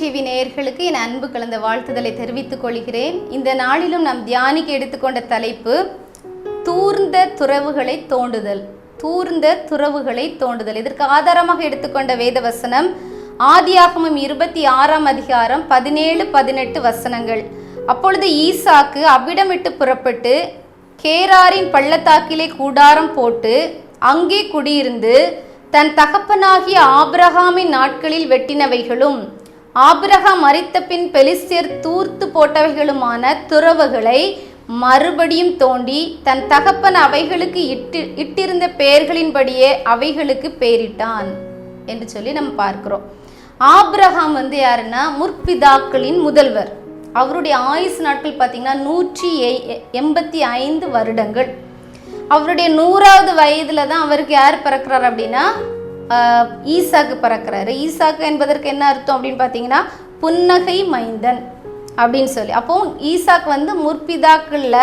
TV நேயர்களுக்கு என் அன்பு கலந்த வாழ்த்துதலை தெரிவித்துக் கொள்கிறேன். இந்த நாளிலும் நாம் தியானிக்க எடுத்துக்கொண்ட தலைப்பு தூர்ந்த துறவுகளை தோண்டுதல். தூர்ந்த துறவுகளை தோண்டுதல். இதற்கு ஆதாரமாக எடுத்துக்கொண்ட வேத வசனம் ஆதியாகமம் 26ஆம் அதிகாரம் 17-18 வசனங்கள். அப்பொழுது ஈசாக்கு அவ்விடம் விட்டு புறப்பட்டு கேராரின் பள்ளத்தாக்கிலே கூடாரம் போட்டு அங்கே குடியிருந்து தன் தகப்பனாகிய ஆபிரகாமின் நாட்களில் வெட்டினவைகளும் ஆபிரகாம் மரித்த பின் பெலிஸ்தியர் தூர்த்து போட்டவைகளுமான துறவுகளை மறுபடியும் தோண்டி தன் தகப்பன் அவைகளுக்கு இட்டிருந்த பெயர்களின்படியே அவைகளுக்கு பெயரிட்டான் என்று சொல்லி நம்ம பார்க்கிறோம். ஆபிரகாம் யாருன்னா முற்பிதாக்களின் முதல்வர். அவருடைய ஆயுசு நாட்கள் பார்த்தீங்கன்னா 185 வருடங்கள். அவருடைய 100வது வயதுல தான் அவருக்கு யார் பிறக்கிறார் அப்படின்னா ஈசாக்கு பிறக்கிறாரு. ஈசாக்கு என்பதற்கு என்ன அர்த்தம் அப்படின்னு பார்த்தீங்கன்னா புன்னகை மைந்தன் அப்படின்னு சொல்லி. அப்போ ஈசாக்கு முற்பிதாக்கள்ல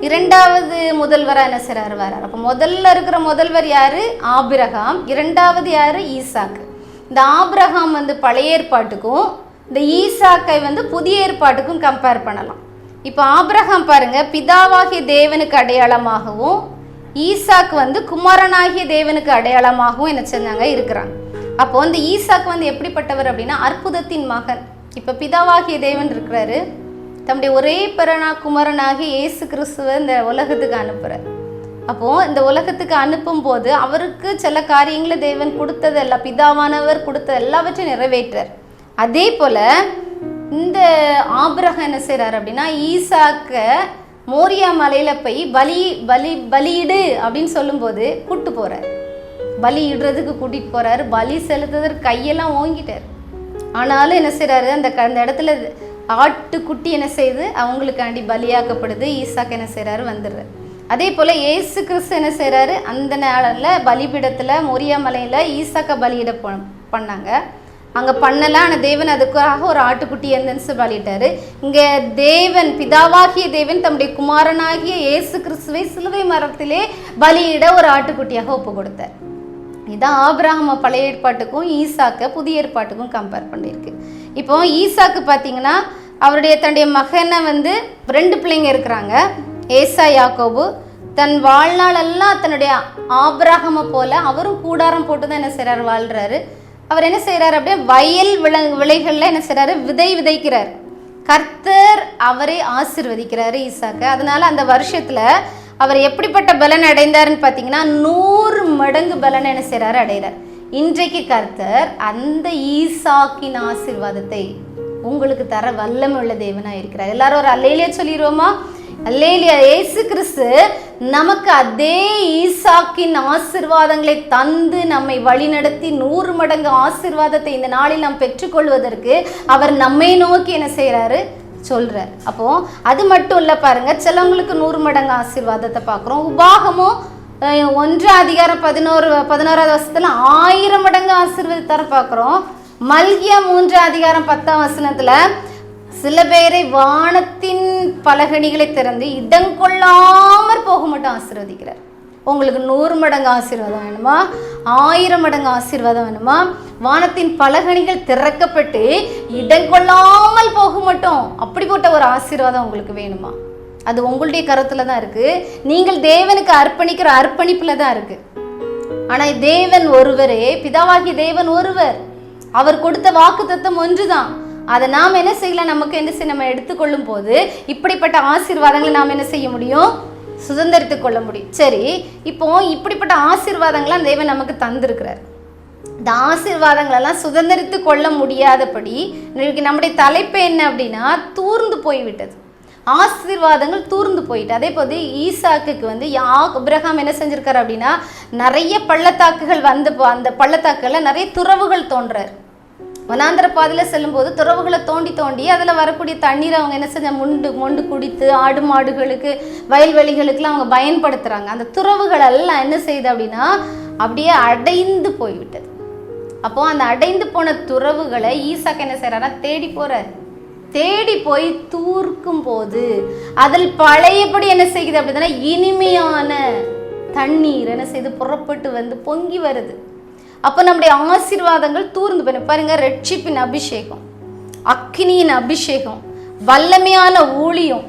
2வது முதல்வராக என்ன செய்றாரு வரார். அப்போ முதல்ல இருக்கிற முதல்வர் யாரு? ஆபிரகாம். 2வது யாரு? ஈசாக்கு. இந்த ஆபிரகாம் பழைய ஏற்பாட்டுக்கும் இந்த ஈசாக்கை புதிய ஏற்பாட்டுக்கும் கம்பேர் பண்ணலாம். இப்போ ஆபிரகாம் பாருங்க, பிதாவாகிய தேவனுக்கு அடையாளமாகவும் ஈசாக்கு குமாரனாகிய தேவனுக்கு அடையாளமாகவும் என்ன செஞ்சாங்க இருக்கிறாங்க. அப்போ இந்த ஈசாக்கு எப்படிப்பட்டவர் அப்படின்னா அற்புதத்தின் மகன். இப்போ பிதாவாகிய தேவன் இருக்கிறாரு, தம்முடைய ஒரே குமாரனாகிய இயேசு கிறிஸ்துவை இந்த உலகத்துக்கு அனுப்புறார். அப்போ இந்த உலகத்துக்கு அனுப்பும் போது அவருக்கு சில காரியங்களை தேவன் கொடுத்ததெல்லாம், பிதாவானவர் கொடுத்த எல்லாவற்றையும் நிறைவேற்றார். அதே போல இந்த ஆபிரகாம் என்ன செய்றாரு அப்படின்னா ஈசாக்க மோரியா மலையில போய் பலியிடு அப்படின்னு சொல்லும்போது கூட்டு போறார். பலியிடுறதுக்கு கூட்டிட்டு போறாரு. பலி செலுத்துறதுக்கு கையெல்லாம் ஓங்கிட்டார். ஆனாலும் என்ன செய்றாரு, அந்த இடத்துல ஆட்டுக்குட்டி என்ன செய்யுது, அவங்களுக்காண்டி பலியாக்கப்படுது. ஈசாக்கு என்ன செய்றாரு, வந்துடுறாரு. அதே போல இயேசு கிறிஸ்து என்ன செய்றாரு, அந்த நாளில் பலிபீடத்துல மோரியா மலையில ஈசாக்க பலியிட பண்ணாங்க. அங்கே பண்ணலாம். ஆனால் தேவன் அதுக்காக ஒரு ஆட்டுக்குட்டி எந்தன்ஸ் பலிட்டாரு. இங்கே தேவன் பிதாவாகிய தேவன் தம்முடைய குமாரனாகிய இயேசு கிறிஸ்துவை சிலுவை மரத்திலே பலியிட ஒரு ஆட்டுக்குட்டியாக ஒப்பு கொடுத்தார். இதான் ஆபிரகாம் பழைய ஏற்பாட்டுக்கும் ஈசாக்க புதிய ஏற்பாட்டுக்கும் கம்பேர் பண்ணியிருக்கு. இப்போ ஈசாக்கு பார்த்தீங்கன்னா அவருடைய தன்னுடைய மகனை 2 பிள்ளைங்க இருக்கிறாங்க, ஏசா யாக்கோபு. தன் வாழ்நாளெல்லாம் தன்னுடைய ஆபிரகாமை போல அவரும் கூடாரம் போட்டு தான் என்ன செய்கிறார், வாழ்கிறாரு. அவர் என்ன செய்கிறார் அப்படியே வயல் விளைகளில் என்ன செய்கிறாரு, விதைக்கிறார். கர்த்தர் அவரை ஆசீர்வதிக்கிறாரு ஈசாக்கு. அதனால அந்த வருஷத்தில் அவர் எப்படிப்பட்ட பலன் அடைந்தாருன்னு பார்த்தீங்கன்னா 100 மடங்கு பலன் என்ன செய்கிறாரு, அடைகிறார். இன்றைக்கு கர்த்தர் அந்த ஈசாக்கின் ஆசீர்வாதத்தை உங்களுக்கு தர வல்லமை உள்ள தேவனாக இருக்கிறார். எல்லாரும் ஒரு அல்லேலியா சொல்லிடுவோமா? அல்லேலியா. இயேசு கிறிஸ்து நமக்கு அதே ஈசாக்கின் ஆசீர்வாதங்களை தந்து நம்மை வழிநடத்தி 100 மடங்கு ஆசீர்வாதத்தை இந்த நாளில் நாம் பெற்றுக்கொள்வதற்கு அவர் நம்மை நோக்கி என்ன செய்கிறாரு, சொல்றார். அப்போ அது மட்டும் இல்லை பாருங்க, சிலவங்களுக்கு 100 மடங்கு ஆசீர்வாதத்தை பார்க்குறோம். உபாகமும் 1:11 வருஷத்துல 1000 மடங்கு ஆசீர்வாதத்தை பார்க்குறோம். மல்கியா 3:10 சில பேரை வானத்தின் பலகணிகளை திறந்து இடங்கொள்ளாமற் போக மட்டும் ஆசீர்வதிக்கிறார். உங்களுக்கு 100 மடங்கு ஆசீர்வாதம் வேணுமா, 1000 மடங்கு ஆசீர்வாதம் வேணுமா, வானத்தின் பலகணிகள் திறக்கப்பட்டு இடங்கொள்ளாமல் போக மட்டும் அப்படிப்பட்ட ஒரு ஆசீர்வாதம் உங்களுக்கு வேணுமா? அது உங்களுடைய கருத்துல தான் இருக்கு. நீங்கள் தேவனுக்கு அர்ப்பணிக்கிற அர்ப்பணிப்புல தான் இருக்கு. ஆனா தேவன் ஒருவரே, பிதாவாகிய தேவன் ஒருவர். அவர் கொடுத்த வாக்குத்தத்தம் ஒன்றுதான். அதை நாம் என்ன செய்யலாம், நமக்கு என்ன செய்ய, நம்ம எடுத்துக்கொள்ளும் போது இப்படிப்பட்ட ஆசீர்வாதங்களை நாம் என்ன செய்ய முடியும், சுதந்திரித்து கொள்ள முடியும். சரி, இப்போ இப்படிப்பட்ட ஆசீர்வாதங்கள்லாம் தேவன் நமக்கு தந்திருக்கிறார். இந்த ஆசீர்வாதங்களெல்லாம் சுதந்திரித்து கொள்ள முடியாதபடி நம்முடைய தலைப்பு என்ன அப்படின்னா தூர்ந்து போய்விட்டது. ஆசீர்வாதங்கள் தூர்ந்து போயிட்டு. அதே போது ஈசாக்குக்கு ஆபிரகாம் என்ன செஞ்சிருக்காரு அப்படின்னா நிறைய பள்ளத்தாக்குகள் அந்த பள்ளத்தாக்குகளில் நிறைய துறவுகள் தோன்றார். வனாந்திர பாதையில் செல்லும்போது துறவுகளை தோண்டி அதில் வரக்கூடிய தண்ணீரை அவங்க என்ன செஞ்ச மொண்டு குடித்து ஆடு மாடுகளுக்கு வயல்வெளிகளுக்குலாம் அவங்க பயன்படுத்துகிறாங்க. அந்த துறவுகள் எல்லாம் என்ன செய்யுது அப்படின்னா அப்படியே அடைந்து போய்விட்டது. அப்போ அந்த அடைந்து போன துறவுகளை ஈசாக்கு என்ன செய்யறாருன்னா தேடி போய் தூர்க்கும் போது அதில் பழையபடி என்ன செய்யுது அப்படின்னா இனிமையான தண்ணீர் என்ன செய்து புறப்பட்டு பொங்கி வருது. அப்போ நம்முடைய ஆசீர்வாதங்கள் தூர்ந்து போயிடும். பாருங்க, ரட்சிப்பின் அபிஷேகம் அக்கினியின் அபிஷேகம், வல்லமையான ஊழியம்,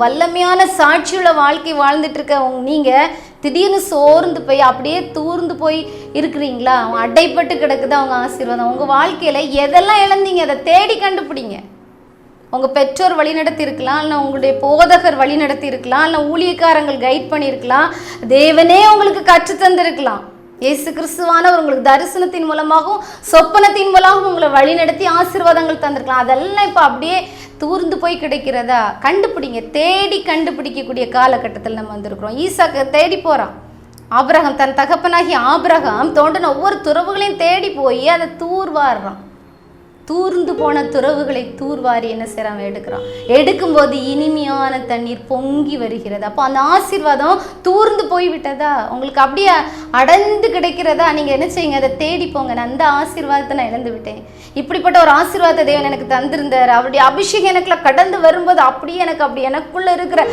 வல்லமையான சாட்சியுள்ள வாழ்க்கை வாழ்ந்துட்டு இருக்க நீங்கள் திடீர்னு சோர்ந்து போய் அப்படியே தூர்ந்து போய் இருக்கிறீங்களா? அவங்க அடைப்பட்டு கிடக்குது அவங்க ஆசீர்வாதம். உங்கள் வாழ்க்கையில் எதெல்லாம் இழந்தீங்க அதை தேடி கண்டுபிடிங்க. உங்கள் பெற்றோர் வழிநடத்தி இருக்கலாம், இல்லை உங்களுடைய போதகர் வழிநடத்தி இருக்கலாம், இல்லை ஊழியக்காரங்கள் கைட் பண்ணியிருக்கலாம், தேவனே உங்களுக்கு கற்றுத்தந்திருக்கலாம். இயேசு கிறிஸ்துவானவர் உங்களுக்கு தரிசனத்தின் மூலமாகவும் சொப்பனத்தின் மூலமாகவும் உங்களை வழிநடத்தி ஆசீர்வாதங்கள் தந்திருக்கலாம். அதெல்லாம் இப்போ அப்படியே தூர்ந்து போய் கிடைக்கிறதா? கண்டுபிடிங்க. தேடி கண்டுபிடிக்கக்கூடிய காலகட்டத்தில் நம்ம வந்திருக்கிறோம். ஈசாக்கு தேடி போகிறான். ஆபிரகாம் தன் தகப்பனாகி ஆபிரகாம் தோண்டின ஒவ்வொரு துறவுகளையும் தேடி போய் அதை தூர்வாடுறான். தூர்ந்து போன துறவுகளை தூர்வாரி என்ன செய்கிறான்? எடுக்கிறான். எடுக்கும்போது இனிமையான தண்ணீர் பொங்கி வருகிறது. அப்போ அந்த ஆசீர்வாதம் தூர்ந்து போய்விட்டதா? உங்களுக்கு அப்படியே அடர்ந்து கிடைக்கிறதா? நீங்கள் என்ன செய்யுங்க? அதை தேடி போங்க. நான் அந்த ஆசீர்வாதத்தை நான் இழந்து விட்டேன். இப்படிப்பட்ட ஒரு ஆசீர்வாத தேவன் எனக்கு தந்திருந்தார். அவருடைய அபிஷேகம் எனக்குள்ள கடந்து வரும்போது அப்படியே எனக்கு அப்படி எனக்குள்ளே இருக்கிற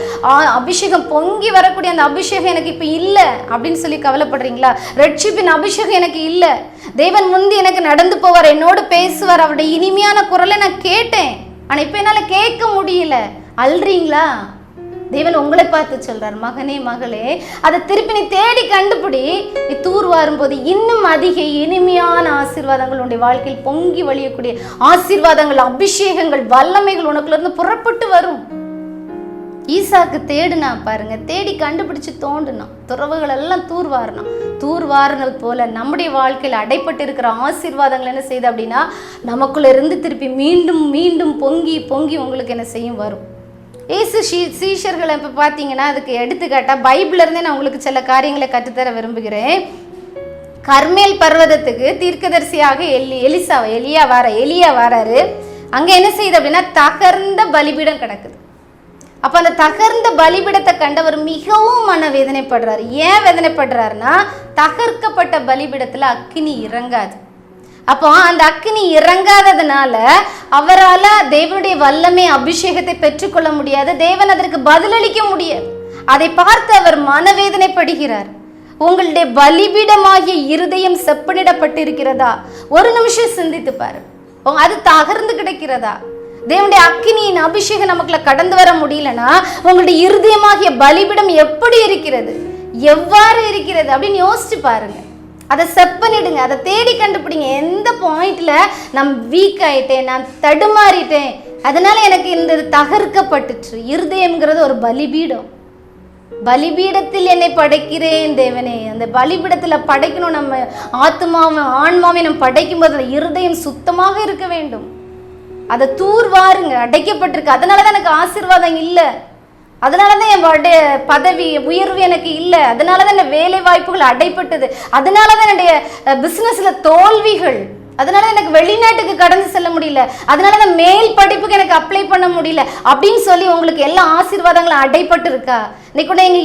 அபிஷேகம் பொங்கி வரக்கூடிய அந்த அபிஷேகம் எனக்கு இப்போ இல்லை அப்படின்னு சொல்லி கவலைப்படுறீங்களா? ரட்சிப்பின் அபிஷேகம் எனக்கு இல்லை. தேவன் முந்தி எனக்கு நடந்து போவார், என்னோடு பேசுவார், அவருடைய இனிமையான குரலை நான் கேட்டேன். ஆனால் இப்போ என்னால் கேட்க முடியல. அல்றீங்களா? தேவன் உங்களை பார்த்து சொல்றார், மகனே மகளே, அதை திருப்பி நீ தேடி கண்டுபிடி. நீ தூர் வரும்போது இன்னும் அதிக இனிமையான ஆசீர்வாதங்கள் உன்னுடைய வாழ்க்கையில் பொங்கி வழியக்கூடிய ஆசீர்வாதங்கள், அபிஷேகங்கள், வல்லமைகள் உனக்குள்ள இருந்து புறப்பட்டு வரும். ஈசாக்கு தேடுனா பாருங்க, தேடி கண்டுபிடிச்சு தோண்டுனான். துறவுகள் எல்லாம் தூர்வாரினது போல நம்முடைய வாழ்க்கையில் அடைப்பட்டு இருக்கிற ஆசீர்வாதங்கள் என்ன செய்யுது அப்படின்னா நமக்குள்ள இருந்து திருப்பி மீண்டும் மீண்டும் பொங்கி பொங்கி உங்களுக்கு என்ன செய்யும் வரும். ஏசு சீஷர்களை இப்போ பார்த்தீங்கன்னா அதுக்கு எடுத்துக்காட்டாக பைபிள்லேருந்தே நான் உங்களுக்கு சில காரியங்களை கற்றுத்தர விரும்புகிறேன். கர்மேல் பர்வதத்துக்கு தீர்க்கதரிசியாக எலியா வராரு. அங்கே என்ன செய்யுது அப்படின்னா தகர்ந்த பலிபீடம் கிடக்குது. அப்போ அந்த தகர்ந்த பலிபீடத்தை கண்டவர் மிகவும் மனவேதனைப்படுறாரு. ஏன் வேதனைப்படுறாருன்னா தகர்க்கப்பட்ட பலிபீடத்தில் அக்கினி இறங்காது. அப்போ அந்த அக்கினி இறங்காததுனால அவரால் தேவனுடைய வல்லமை அபிஷேகத்தை பெற்றுக்கொள்ள முடியாது. தேவன் அதற்கு பதிலளிக்க முடியாது. அதை பார்த்து அவர் மனவேதனைப்படுகிறார். உங்களுடைய பலிபீடமாகிய இருதயம் செப்பனிடப்பட்டிருக்கிறதா? ஒரு நிமிஷம் சிந்தித்து பாரு. அது தகர்ந்து கிடக்கிறதா? தேவனுடைய அக்கினியின் அபிஷேகம் நமக்குள்ள கடந்து வர முடியலன்னா உங்களுடைய இருதயமாகிய பலிபீடம் எப்படி இருக்கிறது, எவ்வாறு இருக்கிறது அப்படின்னு யோசிச்சு பாருங்க. அதை செப்பனிடுங்க, அதை தேடி கண்டுபிடிங்க. எந்த பாயிண்ட்ல நான் வீக் ஆயிட்டேன், நான் தடுமாறிட்டேன், அதனால எனக்கு இந்த தகர்க்கப்பட்டுச்சு. இருதயம்ங்கிறது ஒரு பலிபீடம். பலிபீடத்தில் என்னை படைக்கிறேன் தேவனே. அந்த பலிபீடத்தில் படைக்கணும். நம்ம ஆத்மாவும் ஆன்மாவையும் நம்ம படைக்கும் போது இருதயம் சுத்தமாக இருக்க வேண்டும். அதை தூர்வாருங்க. அடைக்கப்பட்டிருக்கு. அதனால தான் எனக்கு ஆசீர்வாதம் இல்லை. அதனால தான் என் பதவி உயர்வு எனக்கு இல்லை. அதனால தான் என் வேலை வாய்ப்புகள் அடைப்பட்டது. அதனால தான் என்னுடைய பிஸ்னஸ்ல தோல்விகள். அதனால எனக்கு வெளிநாட்டுக்கு கடந்து செல்ல முடியல. அதனால தான் மேல் படிப்புக்கு எனக்கு அப்ளை பண்ண முடியல அப்படின்னு சொல்லி உங்களுக்கு எல்லா ஆசீர்வாதங்களும் அடைப்பட்டு இருக்கா? இன்னைக்கு கூட எங்க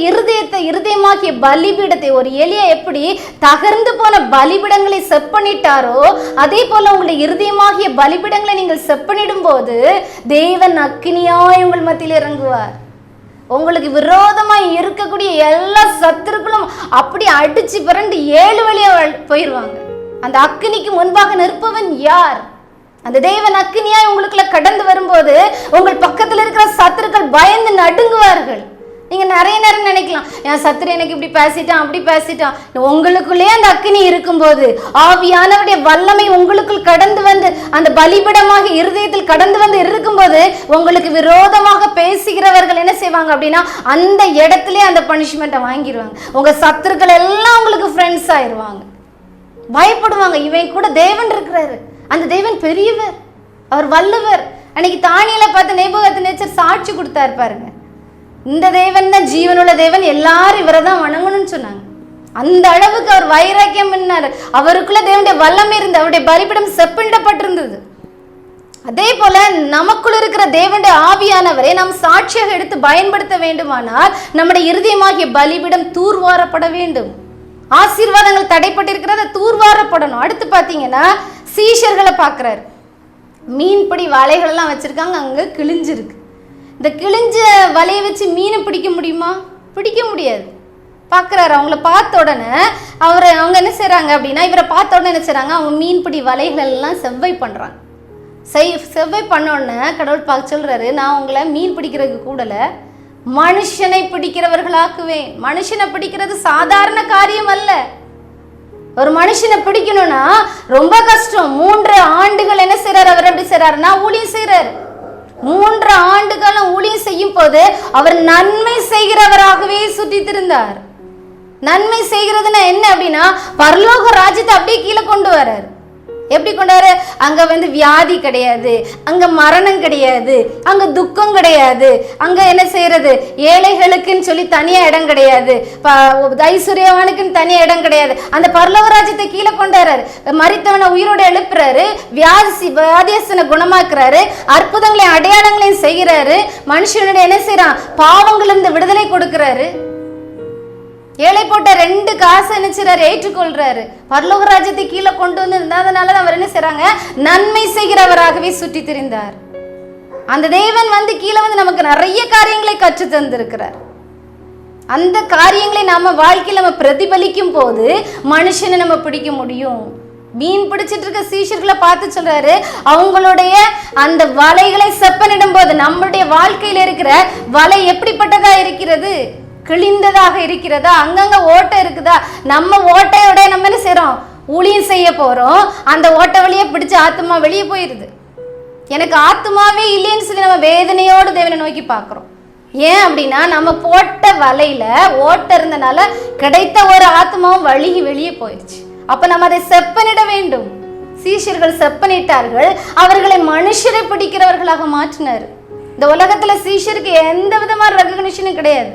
இருதயமாகிய பலிபீடத்தை ஒரு எலியா எப்படி தகர்ந்து போன பலிபீடங்களை செப்பனிட்டாரோ அதே போல உங்களுடைய இருதயமாகிய பலிபீடங்களை நீங்கள் செப்பனிடும் போது தேவன் அக்கினியாய் உங்கள் மத்தியில் இறங்குவார். உங்களுக்கு விரோதமாக இருக்கக்கூடிய எல்லா சத்துருக்களும் அப்படி அடிச்சு பிறண்டு 7 வழியா போயிடுவாங்க. அந்த அக்கினிக்கு முன்பாக நிற்பவன் யார்? அந்த தேவன் அக்கினியாய் உங்களுக்குள்ள கடந்து வரும்போது உங்கள் பக்கத்தில் இருக்கிற சத்துருக்கள் பயந்து நடுங்குவார்கள். நீங்க நிறைய நேரம் நினைக்கலாம், என் சத்துரு எனக்கு இப்படி பேசிட்டான் அப்படி பேசிட்டான். உங்களுக்குள்ளே அந்த அக்கினி இருக்கும்போது ஆவியானவருடைய வல்லமை உங்களுக்குள் கடந்து வந்து அந்த பலிபீடமாக இருதயத்தில் கடந்து வந்து இருக்கும்போது உங்களுக்கு விரோதமாக பேசுகிறவர்கள் என்ன செய்வாங்க அப்படின்னா அந்த இடத்துல அந்த பனிஷ்மெண்ட்டை வாங்கிடுவாங்க. உங்க சத்துருக்கள் எல்லாம் உங்களுக்கு ஃப்ரெண்ட்ஸ் ஆயிடுவாங்க. பயப்படுவாங்க. இவன் கூட தேவன் இருக்கிறாரு, அந்த தேவன் பெரியவர், அவர் வல்லவர். அன்னைக்கு தானியேலை பார்த்து நேபுகாத்நேச்சர் சாட்சி கொடுத்தாரு பாருங்க, இந்த தேவன் தான் ஜீவனுள்ள தேவன், எல்லாரும் இவரை தான் வணங்கணும்னு சொன்னாங்க. அந்த அளவுக்கு அவர் வைராக்கியம் பண்ணாரு. அவருக்குள்ள தேவனுடைய வல்லமை இருந்து அவருடைய பலிபீடம் செப்பனிடப்பட்டிருந்தது. அதே போல நமக்குள் இருக்கிற தேவனுடைய ஆவியானவரை நாம் சாட்சியாக எடுத்து பயன்படுத்த வேண்டுமானால் நம்முடைய இருதயமாகிய பலிபீடம் தூர்வாரப்பட வேண்டும். ஆசீர்வாதங்கள் தடைப்பட்டிருக்கிறத தூர்வாரப்படணும். அடுத்து பார்த்தீங்கன்னா சீஷர்களை பார்க்குறாரு. மீன்பிடி வலைகள் எல்லாம் வச்சிருக்காங்க, அங்கே கிழிஞ்சிருக்கு. இந்த கிழிஞ்ச வலையை வச்சு மீனை பிடிக்க முடியுமா? பிடிக்க முடியாது. பார்க்குறாரு. அவங்கள பார்த்த உடனே அவங்க என்ன செய்கிறாங்க அப்படின்னா இவரை பார்த்த உடனே என்ன செய்கிறாங்க, அவங்க மீன்பிடி வலைகள் எல்லாம் செவ்வாய் பண்ணுறாங்க. செவ்வை பண்ணோன்னு கடவுள் பார்க்க சொல்றாரு, நான் உங்களை மீன் பிடிக்கிறதுக்கு கூடல, மனுஷனை பிடிக்கிறவர்களாக்குவேன். மனுஷனை பிடிக்கிறது சாதாரண காரியம் அல்ல. ஒரு மனுஷனை பிடிக்கணும்னா ரொம்ப கஷ்டம். 3 ஆண்டுகள் என்ன செய்யறாரு அவர்? எப்படி செய்யறாருன்னா ஊழியம் செய்யறாரு. 3 ஆண்டுகளும் ஊழியம் செய்யும் போது அவர் நன்மை செய்கிறவராகவே சுற்றித் இருந்தார். நன்மை செய்கிறதுனா என்ன அப்படின்னா, பரலோக ராஜ்யத்தை அப்படியே கீழே கொண்டு வர்றாரு. எப்படி கொண்டாரு? அங்க வியாதி கிடையாது, அங்க மரணம் கிடையாது, அங்க துக்கம் கிடையாது, அங்க என்ன செய்யறது, ஏழைகளுக்குன்னு சொல்லி தனியா இடம் கிடையாது, ஐஸ்வர்யவானுக்குன்னு தனியா இடம் கிடையாது. அந்த பரலோக ராஜ்யத்தை கீழே கொண்டாரு. மரித்தவனை உயிரோட எழுப்புறாரு, வியாதியஸ்தனை குணமாக்குறாரு, அற்புதங்களை அடையாளங்களையும் செய்கிறாரு. மனுஷனுடைய என்ன செய்யறான்? பாவங்களிலிருந்து விடுதலை கொடுக்கிறாரு. ஏழை போட்ட 2 காசை நினைச்சாரு, ஏற்றுக்கொள்றாரு. பரலோக ராஜ்யத்தை கீழே கொண்டு வந்து இருந்ததுனால அவர் என்ன செய்யறாங்க? நன்மை செய்கிறவராகவே சுற்றி திரிந்தார். அந்த தேவன் கீழே நமக்கு நிறைய காரியங்களை கற்று தந்திருக்கிறார். அந்த காரியங்களை நாம வாழ்க்கையில் நம்ம பிரதிபலிக்கும் போது மனுஷனை நம்ம பிடிக்க முடியும். மீன் பிடிச்சிட்டு இருக்க சீஷர்களை பார்த்து சொல்றாரு, அவங்களுடைய அந்த வலைகளை செப்பனிடும் போது நம்மளுடைய வாழ்க்கையில் இருக்கிற வலை எப்படிப்பட்டதா இருக்கிறது? கிழிந்ததாக இருக்கிறதா? அங்கங்க ஓட்டை இருக்குதா? நம்ம ஓட்டையோட நம்ம என்ன செய்யறோம்? ஊழியம் செய்ய போறோம். அந்த ஓட்டை வழியே பிடிச்ச ஆத்மா வெளியே போயிருது. எனக்கு ஆத்மாவே இல்லைன்னு சொல்லி நம்ம வேதனையோடு தேவனை நோக்கி பார்க்கிறோம். ஏன் அப்படின்னா, நம்ம போட்ட வலையில ஓட்டை இருந்தனால கிடைத்த ஒரு ஆத்மாவும் வழுகி வெளியே போயிடுச்சு. அப்ப நம்ம அதை செப்பனிட வேண்டும். சீஷர்கள் செப்பனிட்டார்கள். அவர்களை மனுஷரை பிடிக்கிறவர்களாக மாற்றினார். இந்த உலகத்துல சீஷருக்கு எந்த விதமான ரெகக்னிஷனும் கிடையாது.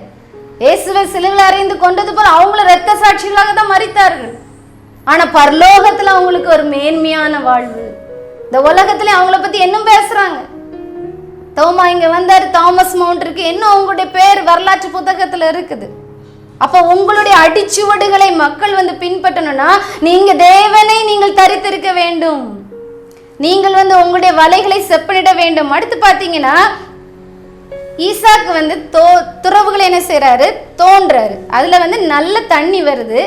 இயேசுவை சிலுவையில் அறைந்து கொண்டது போல அவங்கள இரத்த சாட்சிகளாக தான் மரித்தார்கள். ஆனா பரலோகத்துல அவங்களுக்கு ஒரு மேன்மையான வாழ்வு. இந்த உலகத்துல அவங்கள பத்தி இன்னும் பேசுறாங்க. தோமா இங்க வந்தாரு, தாமஸ் மவுண்ட் இருக்கு, இன்னும் அவங்களுடைய பேர் வரலாற்று புத்தகத்துல இருக்குது. அப்ப உங்களுடைய அடிச்சுவடுகளை மக்கள் பின்பற்றணும்னா நீங்க தேவனை நீங்கள் தரித்திருக்க வேண்டும். நீங்கள் உங்களுடைய வலைகளை செப்பனிட வேண்டும். அடுத்து பாத்தீங்கன்னா, ஈசாக்கு துறவுகளை என்ன செய்யறாரு? தோன்றாரு. அதுல நல்ல தண்ணி வருது.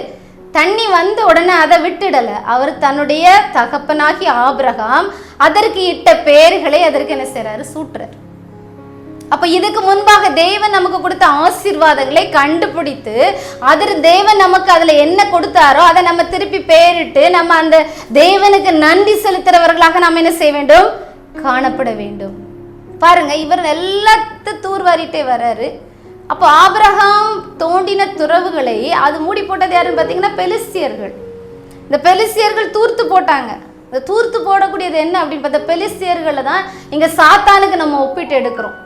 தண்ணி உடனே அதை விட்டுடல. அவர் தன்னுடைய தகப்பனாகி ஆபிரகாம் அதற்கு இட்ட பெயர்களை அதற்கு என்ன செய்யறாரு? சூட்டுறாரு. அப்ப இதுக்கு முன்பாக தேவன் நமக்கு கொடுத்த ஆசீர்வாதங்களை கண்டுபிடித்து தேவன் நமக்கு அதுல என்ன கொடுத்தாரோ அதை நம்ம திருப்பி பெயரிட்டு நம்ம அந்த தேவனுக்கு நன்றி செலுத்துறவர்களாக நாம் என்ன செய்ய வேண்டும்? காணப்பட வேண்டும். பாருங்க, இவர் எல்லாத்தையும் தூர்வாரிட்டே வர்றாரு. அப்போ ஆபிரகாம் தோண்டின துறவுகளை அது மூடி போட்டது யாருன்னு பார்த்தீங்கன்னா பெலிஸ்தியர்கள். இந்த பெலிஸ்தியர்கள் தூர்த்து போட்டாங்க. இந்த தூர்த்து போடக்கூடியது என்ன அப்படின்னு பார்த்தா, பெலிஸ்தியர்களை தான் இங்கே சாத்தானுக்கு நம்ம ஒப்பிட்டு எடுக்கிறோம்.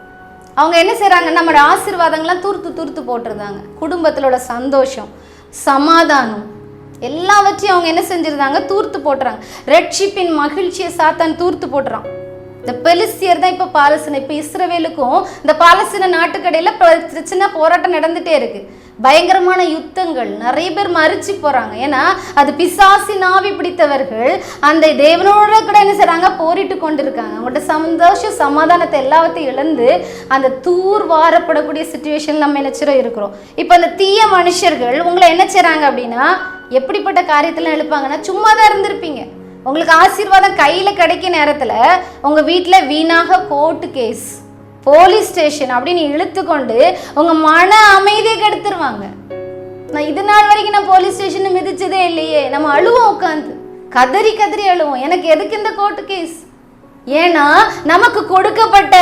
அவங்க என்ன செய்கிறாங்க? நம்மளோட ஆசீர்வாதங்கள்லாம் தூர்த்து போட்டுருந்தாங்க. குடும்பத்தில் உள்ள சந்தோஷம், சமாதானம் எல்லாவற்றையும் அவங்க என்ன செஞ்சிருந்தாங்க? தூர்த்து போட்டுறாங்க. ரட்சிப்பின் மகிழ்ச்சியை சாத்தான் தூர்த்து போட்டுறான். இந்த பெலிஸ்தியர் தான் இப்போ பாலஸ்தீன, இப்போ இஸ்ரவேலுக்கும் இந்த பாலஸ்தீன நாட்டுக்கடையில் பிரச்சனை, போராட்டம் நடந்துகிட்டே இருக்கு. பயங்கரமான யுத்தங்கள், நிறைய பேர் மறிச்சு போகிறாங்க. ஏன்னா அது பிசாசின் ஆவி பிடித்தவர்கள் அந்த தேவனோட கூட என்ன செய்கிறாங்க? போரிட்டு கொண்டு இருக்காங்க. அவங்கள்ட்ட சந்தோஷம், சமாதானத்தை எல்லாத்தையும் இழந்து அந்த தூர் வாரப்படக்கூடிய சிச்சுவேஷன் நம்ம நினைச்சிரும் இருக்கிறோம். இப்போ அந்த தீய மனுஷர்கள் உங்களை என்ன செய்கிறாங்க அப்படின்னா, எப்படிப்பட்ட காரியத்தில் எழுப்பாங்கன்னா, சும்மா தான் இருந்திருப்பீங்க. உங்களுக்கு ஆசீர்வாதம் கையில் கிடைக்க நேரத்தில் உங்கள் வீட்டில் வீணாக கோர்ட்டு கேஸ், போலீஸ் ஸ்டேஷன் அப்படின்னு இழுத்துக்கொண்டு உங்கள் மன அமைதியை கெடுத்துருவாங்க. நான் இது நாள் வரைக்கும் நான் போலீஸ் ஸ்டேஷன் மிதிச்சதே இல்லையே. நம்ம அழுவோம், உட்காந்து கதறி அழுவோம். எனக்கு எதுக்கு இந்த கோர்ட்டு கேஸ்? ஏன்னா நமக்கு கொடுக்கப்பட்ட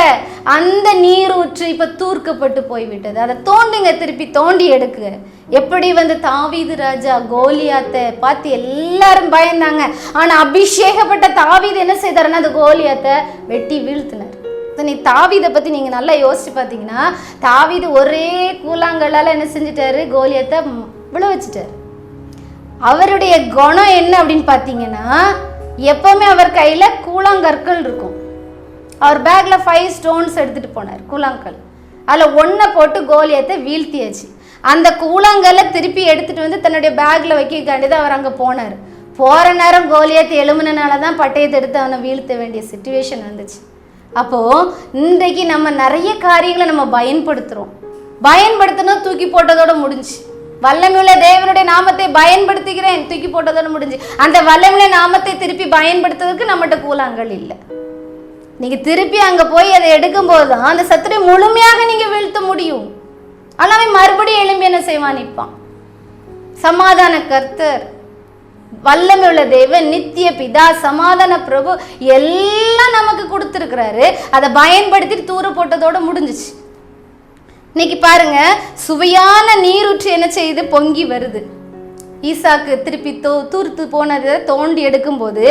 அந்த நீரூற்று இப்ப தூர்க்கப்பட்டு போய்விட்டது. அதை தோண்டுங்க, திருப்பி தோண்டி எடுக்க. எப்படி தாவீது ராஜா கோலியாத்தை பார்த்து எல்லாரும் பயந்தாங்க. ஆனா அபிஷேகப்பட்ட தாவீது என்ன செய்தாருன்னா அந்த கோலியாத்தை வெட்டி வீழ்த்தினார். நீ தாவீதை பத்தி நீங்க நல்லா யோசிச்சு பார்த்தீங்கன்னா, தாவீது ஒரே கூழாங்கல்லால என்ன செஞ்சிட்டாரு? கோலியாத்தை விழ வச்சுட்டாரு. அவருடைய குணம் என்ன அப்படின்னு பார்த்தீங்கன்னா, எப்பவுமே அவர் கையில கூழாங்கற்கள் இருக்கும். அவர் பேக்ல 5 ஸ்டோன்ஸ் எடுத்துட்டு போனார், கூழாங்கல். அதுல 1 போட்டு கோலியாத்தை வீழ்த்தியாச்சு. அந்த கூழாங்கல்ல திருப்பி எடுத்துட்டு தன்னுடைய பேக்ல வைக்காண்டிதான் அவர் அங்க போனார். போற நேரம் கோலியாத்தை எழுமுனாலதான் பட்டயத்தை எடுத்து அவனை வீழ்த்த வேண்டிய சிச்சுவேஷன் வந்துச்சு. அப்போ இன்றைக்கு நம்ம நிறைய காரியங்களை நம்ம பயன்படுத்தணும், தூக்கி போட்டதோட முடிஞ்சு. வல்லமையுள்ள தேவனுடைய நாமத்தை பயன்படுத்துகிறேன், தூக்கி போட்டதோடு முடிஞ்சு. அந்த வல்லமையுள்ள நாமத்தை திருப்பி பயன்படுத்துவதற்கு நம்மகிட்ட கூழாங்கல் இல்லை. நீங்க திருப்பி அங்க போய் அதை எடுக்கும் போதுதான் அந்த சத்துரை முழுமையாக நீங்க வீழ்த்த முடியும். ஆனா அவன் மறுபடியும் எழும்பி என்ன செய்வான்? நிற்பான். சமாதான கர்த்தர், வல்லமை உள்ள தேவன், நித்திய பிதா, சமாதான பிரபு எல்லாம் நமக்கு கொடுத்துருக்கிறாரு. அதை பயன்படுத்திட்டு தூர போட்டதோட முடிஞ்சிச்சு. இன்னைக்கு பாருங்க, சுவையான நீரூற்று என்ன செய்யுது? பொங்கி வருது. ஈசாக்கு திருப்பி தூர்த்து போனதை தோண்டி எடுக்கும் போது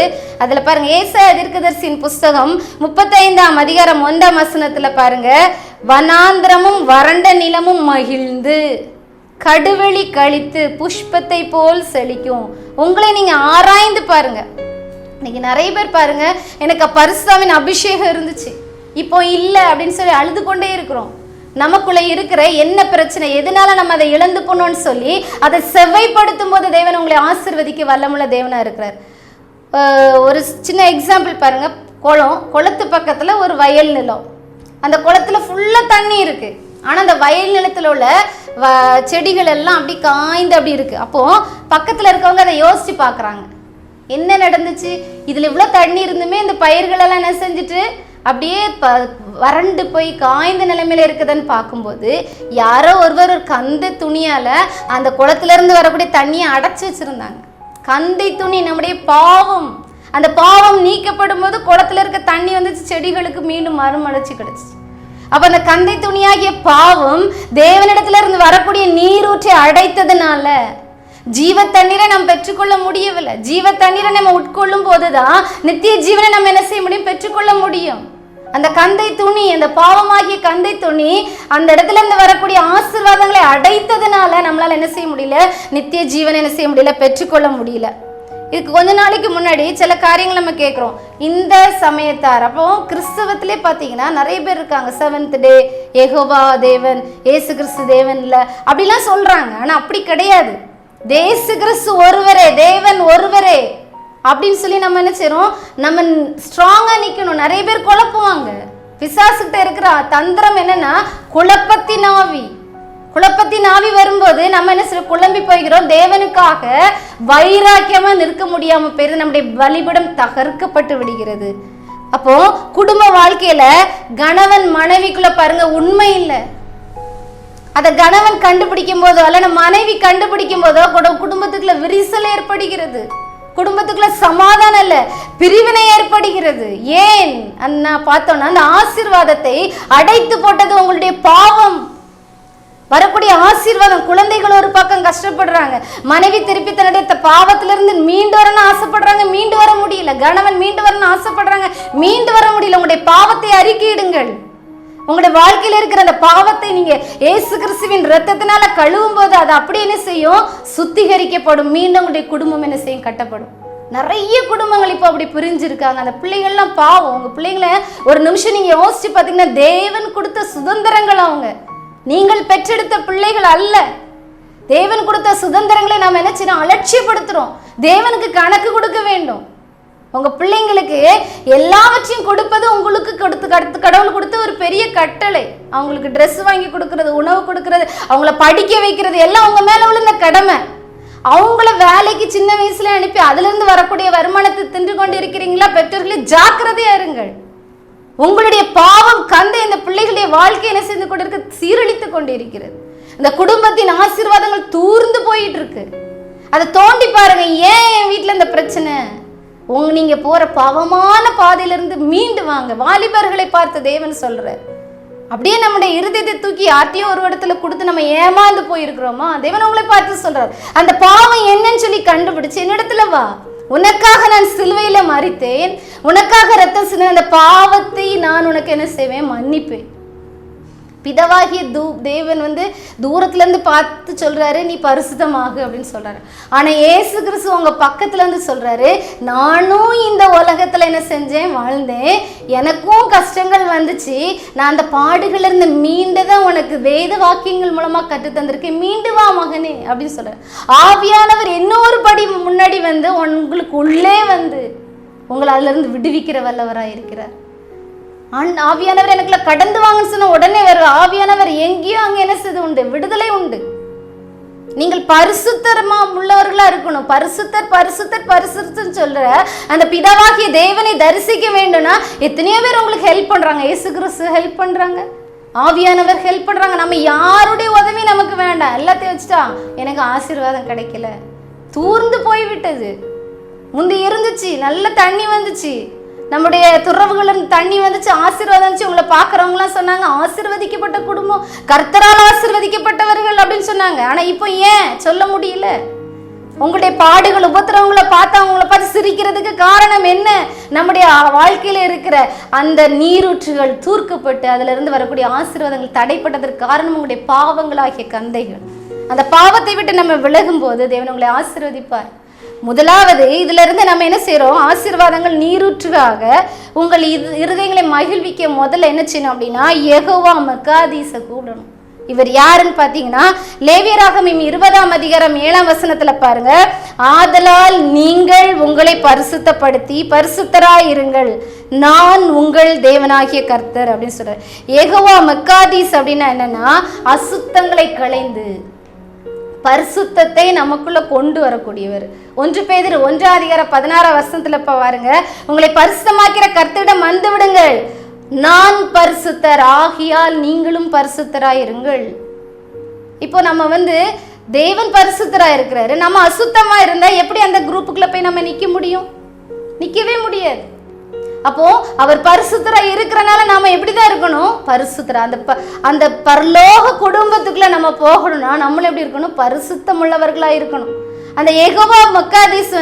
அதுல பாருங்க, ஏசாயா தீர்க்கதரிசியின் புஸ்தகம் 35ஆம் அதிகாரம் 1ஆம் வசனத்துல பாருங்க, வனாந்திரமும் வறண்ட நிலமும் மகிழ்ந்து கடுவெளி கழித்து புஷ்பத்தை போல் செழிக்கும். உங்களை நீங்க ஆராய்ந்து பாருங்க. இன்னைக்கு நிறைய பேர் பாருங்க, எனக்கு பரிசுத்தாவின் அபிஷேகம் இருந்துச்சு, இப்போ இல்லை அப்படின்னு சொல்லி அழுது கொண்டே இருக்கிறோம். நமக்குள்ள இருக்கிற என்ன பிரச்சனை, எதனால நம்ம அதை இழந்து போனோம்னு சொல்லி அதை செவ்வைப்படுத்தும் போது தேவன் உங்களை ஆசீர்வதிக்க வல்லமுள்ள தேவனா இருக்கிறார். ஒரு சின்ன எக்ஸாம்பிள் பாருங்க. குளத்து பக்கத்துல ஒரு வயல் நிலம், அந்த குளத்துல ஃபுல்லா தண்ணி இருக்கு. ஆனா அந்த வயல் நிலத்துல உள்ள செடிகள் எல்லாம் அப்படி காய்ந்து அப்படி இருக்கு. அப்போ பக்கத்துல இருக்கவங்க அதை யோசிச்சு பாக்குறாங்க, என்ன நடந்துச்சு, இதுல இவ்வளவு தண்ணி இருந்துமே இந்த பயிர்கள் எல்லாம் என்ன செஞ்சுட்டு அப்படியே வறண்டு போய் காய்ந்த நிலைமையில இருக்குதுன்னு பார்க்கும்போது, யாரோ ஒருவர் ஒரு கந்தை துணியால அந்த குளத்துல இருந்து வரக்கூடிய தண்ணியை அடைச்சி வச்சிருந்தாங்க. கந்தை துணி நம்முடைய பாவம். அந்த பாவம் நீக்கப்படும் போது குளத்துல இருக்க தண்ணி வந்து செடிகளுக்கு மீண்டும் மறுமலர்ச்சி கிடைச்சிச்சு. அப்ப அந்த கந்தை துணியாகிய பாவம் தேவனிடத்துல இருந்து வரக்கூடிய நீரூற்றை அடைத்ததுனால ஜீவ தண்ணீரை நம்ம பெற்றுக்கொள்ள முடியவில்லை. ஜீவ தண்ணீரை நம்ம உட்கொள்ளும் போதுதான் நித்திய ஜீவனை நம்ம என்ன செய்ய முடியும்? பெற்றுக்கொள்ள முடியும். அந்த கந்தை துணி, அந்த பாவமாகிய கந்தை துணி அந்த இடத்துல இருந்து வரக்கூடிய ஆசீர்வாதங்களை அடைத்ததுனால நம்மளால என்ன செய்ய முடியல? நித்திய ஜீவனை என்ன செய்ய முடியல? பெற்றுக்கொள்ள முடியல. இதுக்கு கொஞ்ச நாளைக்கு முன்னாடி சில காரியங்கள் நம்ம கேட்குறோம். இந்த சமயத்தார், அப்போ கிறிஸ்தவத்திலே பார்த்தீங்கன்னா நிறைய பேர் இருக்காங்க, செவன்த் டே, யெகோவா தேவன், ஏசு கிறிஸ்து தேவன் இல்லை அப்படிலாம் சொல்றாங்க. ஆனால் அப்படி கிடையாது. ஏசு கிறிஸ்து ஒருவரே, தேவன் ஒருவரே அப்படின்னு சொல்லி நம்ம என்ன செய்யறோம்? நம்ம ஸ்ட்ராங்கா நிக்கணும். நிறைய பேர் குழப்புவாங்க. பிசாசுகிட்ட இருக்கிற தந்திரம் என்னன்னா குழப்பத்தின் ஆவி. குழப்பத்தின் ஆவி வரும்போது நம்ம என்ன செய்ய? குழம்பி போய்கிறோம். தேவனுக்காக வைராக்கியமா நிற்க முடியாம போயிரு, நம்முடைய பலிபீடம் தகர்க்கப்பட்டு விடுகிறது. அப்போ குடும்ப வாழ்க்கையில கணவன் மனைவிக்குள்ள பாருங்க உண்மை இல்லை. அதை கணவன் கண்டுபிடிக்கும் போதோ அல்ல மனைவி கண்டுபிடிக்கும் போதோ குடும்பத்துக்குள்ள விரிசல் ஏற்படுகிறது. குடும்பத்துக்குள்ள சமாதானம் இல்ல, பிரிவினை ஏற்படுகிறது. ஏன் பார்த்தோம்னா அந்த ஆசீர்வாதத்தை அடைத்து போட்டது உங்களுடைய பாவம். வரக்கூடிய ஆசீர்வாதம், குழந்தைகள் ஒரு பக்கம் கஷ்டப்படுறாங்க, மனைவி திருப்பி தன்னுடைய பாவத்திலிருந்து மீண்டு வரணும்னு ஆசைப்படுறாங்க, மீண்டு வர முடியல. கணவன் மீண்டு வரணும்னு ஆசைப்படுறாங்க, மீண்டு வர முடியல. உங்களுடைய பாவத்தை அறிக்கையிடுங்கள். உங்களுடைய வாழ்க்கையில இருக்கிற அந்த பாவத்தை நீங்க இயேசு கிறிஸ்துவின் ரத்தத்தினால கழுவும் போது அது அப்படி என்ன செய்யும்? சுத்திகரிக்கப்படும். மீண்டும் உங்களுடைய குடும்பம் என்ன செய்யும்? கட்டப்படும். நிறைய குடும்பங்கள் இப்போ அப்படி பிரிஞ்சிருக்காங்க. அந்த பிள்ளைகள்லாம் பாவம். உங்க பிள்ளைங்களை ஒரு நிமிஷம் நீங்க யோசிச்சு பார்த்தீங்கன்னா, தேவன் கொடுத்த சுதந்திரங்கள் அவங்க, நீங்கள் பெற்றெடுத்த பிள்ளைகள் அல்ல. தேவன் கொடுத்த சுதந்திரங்களை நாம் என்ன செய்யணும்? அலட்சியப்படுத்துறோம். தேவனுக்கு கணக்கு கொடுக்க வேண்டும். உங்க பிள்ளைங்களுக்கு எல்லாவற்றையும் கொடுப்பது உங்களுக்கு கடவுள் கொடுத்த ஒரு பெரிய கட்டளை. அவங்களுக்கு ட்ரெஸ் வாங்கி கொடுக்கறது, உணவு கொடுக்கறது, அவங்கள படிக்க வைக்கிறது எல்லாம் உங்க மேல உள்ள கடமை. அவங்கள வேலைக்கு சின்ன வயசுல அனுப்பி அதுல இருந்து வரக்கூடிய வருமானத்தை தின்று கொண்டு இருக்கிறீங்களா? பெற்றோர்களே ஜாக்கிரதையா இருங்கள். உங்களுடைய பாவம் கந்தை இந்த பிள்ளைகளுடைய வாழ்க்கை என்ன செய்து கொண்டிருக்க? சீரழித்து கொண்டிருக்கிறது. இந்த குடும்பத்தின் ஆசீர்வாதங்கள் தூர்ந்து போயிட்டு இருக்கு. அதை தோண்டி பாருங்க. ஏன் என் வீட்டுல இந்த பிரச்சனை? நீங்க போற பாவமான பாதையிலிருந்து மீண்டு வாங்க. வாலிபர்களை பார்த்து தேவன் சொல்ற, அப்படியே நம்முடைய இருதயத்தை தூக்கி யார்ட்டையும் ஒரு இடத்துல கொடுத்து நம்ம ஏமாந்து போயிருக்கிறோமா? தேவன் உங்களை பார்த்து சொல்றார், அந்த பாவம் என்னன்னு சொல்லி கண்டுபிடிச்சு என்னிடத்துல வா, உனக்காக நான் சிலுவையில மரித்தேன், உனக்காக ரத்தம் சிந்த, அந்த பாவத்தை நான் உனக்கு என்ன செய்வேன்? மன்னிப்பேன். பிதாவாகிய தேவன் தூரத்துல இருந்து பார்த்து சொல்றாரு, நீ பரிசுத்தமாகு அப்படின்னு சொல்றாரு. ஆனா ஏசு கிறிஸ்து உங்க பக்கத்துல இருந்து சொல்றாரு, நானும் இந்த உலகத்துல என்ன செஞ்சேன்? வாழ்ந்தேன். எனக்கும் கஷ்டங்கள் வந்துச்சு. நான் அந்த பாடுகள் இருந்து மீண்டுதான் உனக்கு வேத வாக்கியங்கள் மூலமா கற்று தந்திருக்கேன். மீண்டு வா மகனே அப்படின்னு சொல்றாரு. ஆவியானவர் இன்னொரு படி முன்னாடி உங்களுக்கு உள்ளே உங்களை அதுல இருந்து விடுவிக்கிற வல்லவராய் இருக்கிறார். ஆவியானவர் எனக்குள்ள கடந்து வாங்கன்னு சொன்ன உடனே வரும். ஆவியானவர் எங்கேயோ அங்க என்ன செய்து உண்டு? விடுதலை உண்டு. நீங்கள் பரிசுத்தமா உள்ளவர்களா இருக்கணும். பரிசுத்தர் பரிசுத்தர் பரிசுத்தர் சொல்ற அந்த பிதாவாகிய தேவனை தரிசிக்க வேண்டும்னா எத்தனையோ பேர் உங்களுக்கு ஹெல்ப் பண்றாங்க. இயேசு கிறிஸ்து ஹெல்ப் பண்றாங்க, ஆவியானவர் ஹெல்ப் பண்றாங்க. நம்ம யாருடைய உதவி நமக்கு வேண்டாம். எல்லாத்தையும் வச்சுட்டா எனக்கு ஆசீர்வாதம் கிடைக்கல, தூர்ந்து போய்விட்டது. முந்தி இருந்துச்சு, நல்ல தண்ணி வந்துச்சு, நம்முடைய துறவுகள் தண்ணி வந்துச்சு, ஆசீர்வாதம் வந்துச்சு. உங்களை பார்க்குறவங்களாம் சொன்னாங்க ஆசீர்வதிக்கப்பட்ட குடும்பம், கர்த்தரால் ஆசீர்வதிக்கப்பட்டவர்கள் அப்படின்னு சொன்னாங்க. ஆனால் இப்போ ஏன் சொல்ல முடியல? உங்களுடைய பாடுகள் உபத்திரவங்களை பார்த்து அவங்கள பார்த்து சிரிக்கிறதுக்கு காரணம் என்ன? நம்முடைய வாழ்க்கையில இருக்கிற அந்த நீரூற்றுகள் தூர்க்கப்பட்டு அதுல இருந்து வரக்கூடிய ஆசீர்வாதங்கள் தடைப்பட்டதற்கு காரணம் உங்களுடைய பாவங்களாகிய கந்தைகள். அந்த பாவத்தை விட்டு நம்ம விலகும் போது தேவன் உங்களை ஆசீர்வதிப்பார். முதலாவது இதுல இருந்து நம்ம என்ன செய்யறோம்? ஆசீர்வாதங்கள் நீரூற்றுகாக உங்கள் இருதயங்களை மகிழ்விக்க முதல்ல என்ன செய்யணும் அப்படின்னா யெகோவா மக்காதீஸ கூடணும். இவர் யாருன்னு பாத்தீங்கன்னா லேவியராகமம் 20ஆம் அதிகாரம் 7ஆம் வசனத்துல பாருங்க, ஆதலால் நீங்கள் உங்களை பரிசுத்தப்படுத்தி பரிசுத்தராயிருங்கள், நான் உங்கள் தேவனாகிய கர்த்தர் அப்படின்னு சொல்ற. யெகோவா மக்காதீஸ் அப்படின்னா என்னன்னா அசுத்தங்களை களைந்து பரிசுத்தத்தை நமக்குள்ள கொண்டு வரக்கூடியவர். 1 பேதுரு 1ஆம் அதிகாரம் 16ஆம் வசனத்துல பாருங்க, உங்களை பரிசுத்தமாக்கிற கர்த்தரிடம் வந்து விடுங்கள், நான் பரிசுத்தர் ஆகியால் நீங்களும் பரிசுத்தராயிருங்கள். இப்போ நம்ம தேவன் பரிசுத்தராக இருக்கிறாரு, நம்ம அசுத்தமா இருந்தா எப்படி அந்த குரூப்புக்குள்ள போய் நம்ம நிக்க முடியும்? நிக்கவே முடியாது. அப்போ அவர் பரிசுத்தரா இருக்கிறனால நாம எப்படிதான் இருக்கணும்? பரிசுத்தரா அந்த பரலோக குடும்பத்துக்குள்ள நம்ம போகணும்னா நம்மளும் எப்படி இருக்கணும்? பரிசுத்தம் உள்ளவர்களா இருக்கணும். அந்த யெகோவா மக்காதீஸ்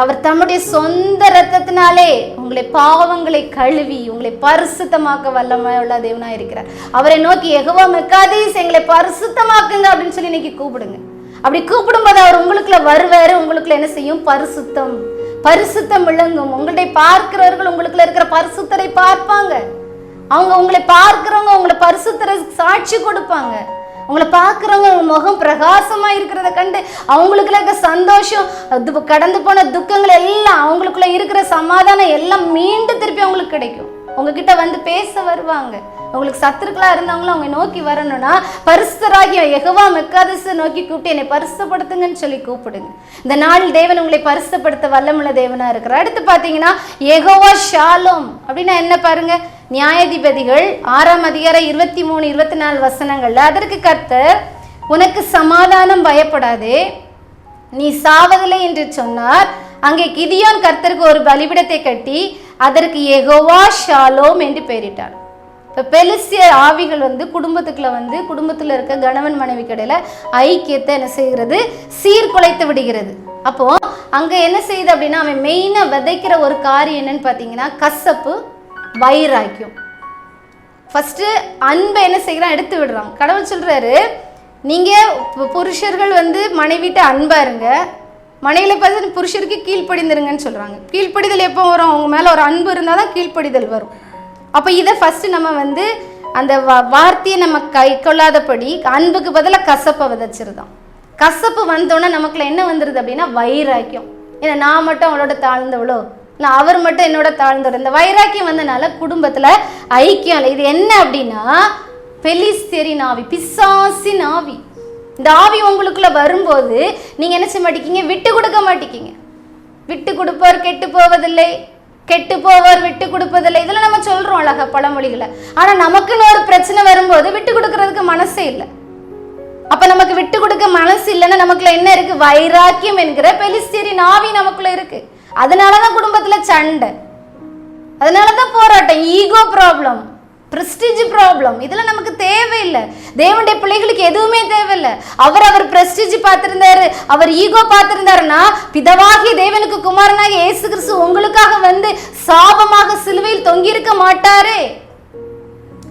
அவர் தம்முடைய சொந்த ரத்தத்தினாலே உங்களை பாவங்களை கழுவி உங்களை பரிசுத்தமாக்க வல்லமையுள்ள தேவனா இருக்கிறார். அவரை நோக்கி யெகோவா மக்காதீஸ் எங்களை பரிசுத்தமாக்குங்க அப்படின்னு சொல்லி இன்னைக்கு கூப்பிடுங்க. அப்படி கூப்பிடும்போது அவர் உங்களுக்குள்ள வருவாரு. உங்களுக்குள்ள என்ன செய்யும்? பரிசுத்தம் விளங்கும். உங்களுடைய பார்க்கிறவர்கள் உங்களுக்குள்ள இருக்கிற பரிசுத்தரை பார்ப்பாங்க. அவங்க உங்களை பார்க்கிறவங்க உங்களை பரிசுத்தரை சாட்சி கொடுப்பாங்க. உங்களை பார்க்குறவங்க முகம் பிரகாசமா இருக்கிறத கண்டு அவங்களுக்குள்ள இருக்க சந்தோஷம், கடந்து போன துக்கங்கள் எல்லாம், அவங்களுக்குள்ள இருக்கிற சமாதானம் எல்லாம் மீண்டும் திருப்பி அவங்களுக்கு கிடைக்கும். உங்ககிட்ட பேச வருவாங்க. உங்களுக்கு சத்துருக்களா இருந்தவங்களும் அவங்க நோக்கி வரணும்னா பரிசுத்தராகிய யெகோவா மக்காதீஸை நோக்கி கூப்பிட்டு என்னை பரிசுத்தப்படுத்துங்கன்னு சொல்லி கூப்பிடுங்க. இந்த நாளில் தேவன் உங்களை பரிசுத்தப்படுத்த வல்லமுள்ள தேவனா இருக்கிறார். அடுத்து பார்த்தீங்கன்னா யெகோவா ஷாலோம் அப்படின்னா என்ன பாருங்க, நியாயாதிபதிகள் 6ஆம் அதிகாரம் 23, 24 வசனங்கள்ல, அதற்கு கர்த்தர் உனக்கு சமாதானம் பயப்படாதே, நீ சாவதில்லை என்று சொன்னார். அங்கே கிதியோன் கர்த்தருக்கு ஒரு பலிபீடத்தை கட்டி அதற்கு யெகோவா ஷாலோம் என்று பெயரிட்டார். இப்போ பெலிஸ்திய ஆவிகள் குடும்பத்துக்குள்ள குடும்பத்தில் இருக்க கணவன் மனைவி கடையில ஐக்கியத்தை என்ன செய்கிறது? சீர்குலைத்து விடுகிறது. அப்போ அங்க என்ன செய்யுது அப்படின்னா அவன் மெயினா விதைக்கிற ஒரு காரியம் என்னன்னு பார்த்தீங்கன்னா கசப்பு, வைராக்கியம். ஃபர்ஸ்ட் அன்பை என்ன செய்யறான்? எடுத்து விடுறான். கடவுள் சொல்றாரு, நீங்க புருஷர்கள் மனைவிட்ட அன்பா இருங்க, மனைவில பார்த்து புருஷருக்கு கீழ்ப்படிந்துருங்கன்னு சொல்றாங்க. கீழ்ப்படிதல் எப்போ வரும்? அவங்க மேல ஒரு அன்பு இருந்தால் தான் கீழ்ப்படிதல் வரும். அப்போ இதை ஃபர்ஸ்ட் நம்ம அந்த வார்த்தையை நம்ம கை கொள்ளாதபடி அன்புக்கு பதிலாக கசப்பை விதைச்சிருந்தோம். கசப்பு வந்தோன்னா நமக்குள்ள என்ன வந்துடுது அப்படின்னா வைராக்கியம். ஏன்னா நான் மட்டும் அவளோட தாழ்ந்தவளோ இல்லை அவர் மட்டும் என்னோட தாழ்ந்தவளோ, இந்த வைராக்கியம் வந்தனால குடும்பத்தில் ஐக்கியம் இல்லை. இது என்ன அப்படின்னா பெலிஸ்தியரின் ஆவி, பிசாசின் ஆவி. இந்த ஆவி உங்களுக்குள்ள வரும்போது நீங்க என்ன செய்ய மாட்டீங்க? விட்டு கொடுக்க மாட்டீங்க. விட்டு கொடுப்பவர் கெட்டு போவதில்லை, கெட்டு போவார் விட்டு கொடுப்பதில்லை, இதெல்லாம் நம்ம சொல்றோம் அழகா பழமொழிகளை. ஆனா நமக்குன்னு ஒரு பிரச்சனை வரும்போது விட்டு கொடுக்கறதுக்கு மனசே இல்லை. அப்ப நமக்கு விட்டு கொடுக்க மனசு இல்லைன்னா நமக்குள்ள என்ன இருக்கு? வைராக்கியம் என்கிற பெலிஸ்தியரின் ஆவி நமக்குள்ள இருக்கு. அதனாலதான் குடும்பத்துல சண்டை, அதனாலதான் போராட்டம், ஈகோ ப்ராப்ளம், பிரஸ்டீஜ் ப்ராப்ளம். இதெல்லாம் நமக்கு தேவையில்லை. தேவனுடைய பிள்ளைகளுக்கு எதுவுமே தேவையில்லை. அவர் பிரஸ்டீஜ் பார்த்திருந்தாரு, அவர் ஈகோ பார்த்திருந்தாருன்னா பிதாவாகிய தேவனுக்கு குமாரனாகிய இயேசு கிறிஸ்து உங்களுக்காக சாபமாக சிலுவையில் தொங்கியிருக்க மாட்டாரே.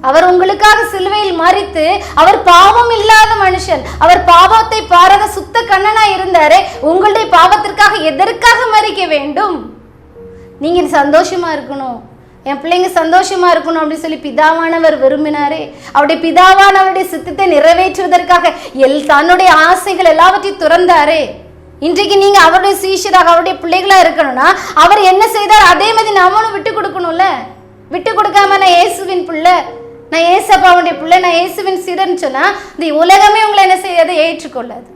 அவர் உங்களுக்காக சிலுவையில் மரித்து, அவர் பாவம் இல்லாத மனுஷன், அவர் பாவத்தை பாராத சுத்த கண்ணனா இருந்தாரே. உங்களுடைய பாவத்திற்காக எதற்காக மரிக்க வேண்டும்? நீங்க சந்தோஷமா இருக்கணும், என் பிள்ளைங்க சந்தோஷமா இருக்கணும் அப்படின்னு சொல்லி பிதாவானவர் விரும்பினாரே. அவருடைய பிதாவானவருடைய சித்தத்தை நிறைவேற்றுவதற்காக தன்னுடைய ஆசைகள் எல்லாவற்றையும் துறந்தாரே. இன்றைக்கு நீங்க அவருடைய சீஷராக அவருடைய பிள்ளைகளா இருக்கணும்னா அவர் என்ன செய்தார் அதே மாதிரி நாமளும் விட்டு கொடுக்கணும்ல. விட்டு கொடுக்காம நான் இயேசுவின் பிள்ளை, நான் இயேசப்பாவுடைய பிள்ளை, நான் இயேசுவின் சீடன்னு சொன்னா இந்த உலகமே உங்களை என்ன செய்யாது? ஏற்றுக்கொள்ளாது.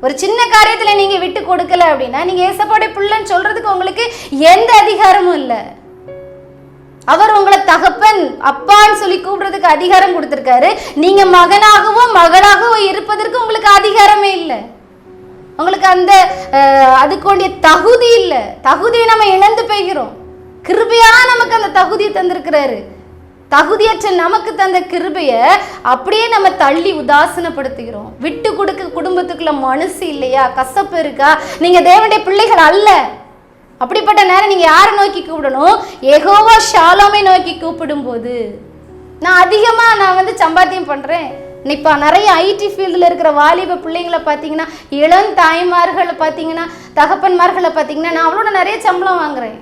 ஒரு சின்ன காரியத்துல நீங்க விட்டு கொடுக்கல அப்படின்னா நீங்க ஏசப்பாவுடைய பிள்ளைன்னு சொல்றதுக்கு உங்களுக்கு எந்த அதிகாரமும் இல்லை. அவர் உங்களை தகப்பன் அப்பான்னு சொல்லி கூப்பிடுறதுக்கு அதிகாரம் கொடுத்திருக்காரு. நீங்க மகனாகவோ மகளாகவோ இருப்பதற்கு உங்களுக்கு அதிகாரமே இல்லை. உங்களுக்கு அந்த அதுக்கு தகுதி இல்லை. தகுதியை நம்ம இழந்து போய்கிறோம். கிருபையா நமக்கு அந்த தகுதியை தந்திருக்கிறாரு. தகுதியற்ற நமக்கு தந்த கிருபையை அப்படியே நம்ம தள்ளி உதாசனப்படுத்துகிறோம். விட்டு கொடுக்க குடும்பத்துக்குள்ள மனசு இல்லையா, கசப்பு இருக்கா, நீங்க தேவனுடைய பிள்ளைகள் அல்ல. அப்படிப்பட்ட நேரம் நீங்க யாரை நோக்கி கூப்பிடணும்? யெகோவா ஷாலோமை நோக்கி கூப்பிடும் போது நான் சம்பாத்தியம் பண்றேன். இப்போ நிறைய ஐடி ஃபீல்டில் இருக்கிற வாலிப பிள்ளைங்களை பார்த்தீங்கன்னா, இளம் தாய்மார்களை பார்த்தீங்கன்னா, தகப்பன்மார்களை பார்த்தீங்கன்னா, நான் அவளோட நிறைய சம்பளம் வாங்குறேன்.